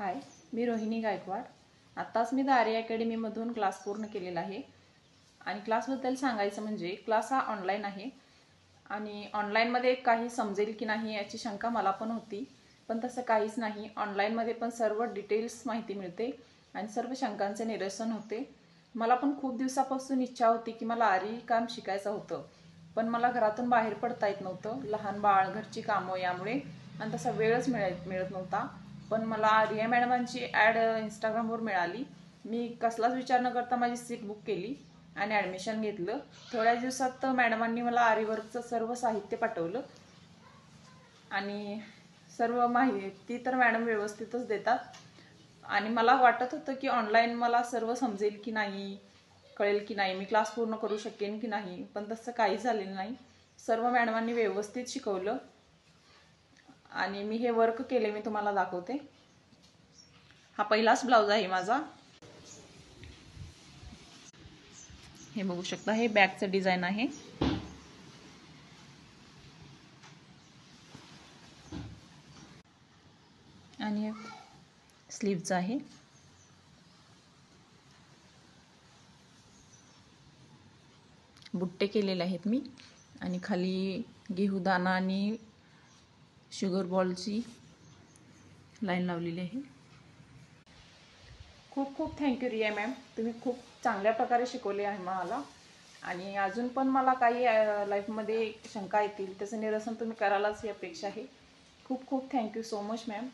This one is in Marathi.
हाय, मी रोहिणी गायकवाड। आत्ताच मी द आर्या अकॅडमीमधून क्लास पूर्ण केलेला आहे आणि क्लासबद्दल सांगायचं म्हणजे क्लास हा ऑनलाईन आहे आणि ऑनलाईनमध्ये काही समजेल की नाही याची शंका मला पण होती, पण तसं काहीच नाही। ऑनलाईनमध्ये पण सर्व डिटेल्स माहिती मिळते आणि सर्व शंकांचे निरसन होते। मला पण खूप दिवसापासून इच्छा होती की मला आरी काम शिकायचं होतं, पण मला घरातून बाहेर पडता येत नव्हतं, लहान बाळ, घरची कामं यामुळे, आणि तसा वेळच मिळत नव्हता। पण मला रिया मॅडमांची ॲड इंस्टाग्रामवर मिळाली। मी कसलाच विचार न करता माझी सीट बुक केली आणि ॲडमिशन घेतलं। थोड्या दिवसात मॅडमांनी मला आरीवर्कचं सर्व साहित्य पाठवलं आणि सर्व माहिती तर मॅडम व्यवस्थितच देतात आणि मला वाटत होतं की ऑनलाईन मला सर्व समजेल की नाही, कळेल की नाही, मी क्लास पूर्ण करू शकेन की नाही, पण तसं काही झालेलं नाही। सर्व मॅडमांनी व्यवस्थित शिकवलं आणि मी हे वर्क केले, मी तुम्हाला दाखवते। हा पहिलाच ब्लाउज आहे माझा। हे बघू शकता, हे बॅकचं डिझाइन आहे आणि स्लीवचं आहे। बुट्टे केलेले आहेत मी आणि खाली गेहूदाना आणि शुगर बॉलची लाईन लावलेली आहे। खूप खूप थँक्यू रिया मॅम, तुम्ही खूप चांगल्या प्रकारे शिकवले आहे मला आणि अजून पण मला काही लाईफमध्ये शंका येतील त्याचं निरसन तुम्ही करायलाच ही अपेक्षा आहे। खूप खूप थँक्यू सो मच मॅम।